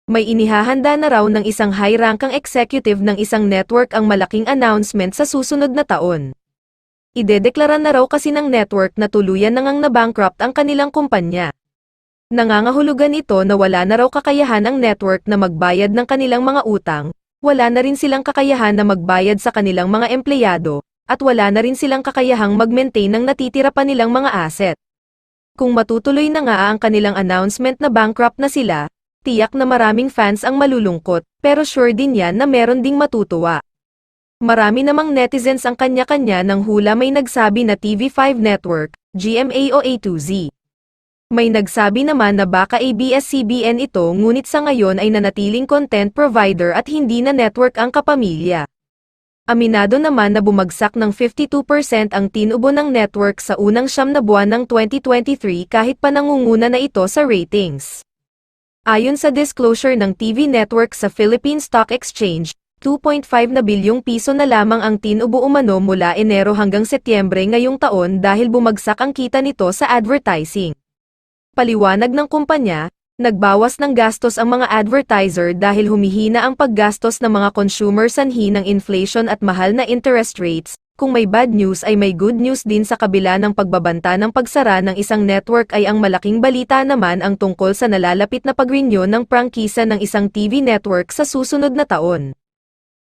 May inihahanda na raw ng isang high-rankang executive ng isang network ang malaking announcement sa susunod na taon. Idedeklara na raw kasi ng network na tuluyan na ngang na-bankrupt ang kanilang kumpanya. Nangangahulugan ito na wala na raw kakayahan ang network na magbayad ng kanilang mga utang, wala na rin silang kakayahan na magbayad sa kanilang mga empleyado, at wala na rin silang kakayahang mag-maintain ng natitira pa nilang mga asset. Kung matutuloy na nga ang kanilang announcement na bankrupt na sila, tiyak na maraming fans ang malulungkot, pero sure din yan na meron ding matutuwa. Marami namang netizens ang kanya-kanya ng hula, may nagsabi na TV5 Network, GMA o A2Z. May nagsabi naman na baka ABS-CBN ito, ngunit sa ngayon ay nanatiling content provider at hindi na network ang kapamilya. Aminado naman na bumagsak ng 52% ang tinubo ng network sa unang 9 na buwan ng 2023 kahit pa nangunguna na ito sa ratings. Ayon sa disclosure ng TV network sa Philippine Stock Exchange, 2.5 na bilyong piso na lamang ang tinubo umano mula Enero hanggang Setyembre ngayong taon dahil bumagsak ang kita nito sa advertising. Paliwanag ng kumpanya, nagbawas ng gastos ang mga advertiser dahil humihina ang paggastos ng mga consumer sanhi ng inflation at mahal na interest rates. Kung may bad news ay may good news din. Sa kabila ng pagbabanta ng pagsara ng isang network ay ang malaking balita naman ang tungkol sa nalalapit na pag-renew ng prangkisa ng isang TV network sa susunod na taon.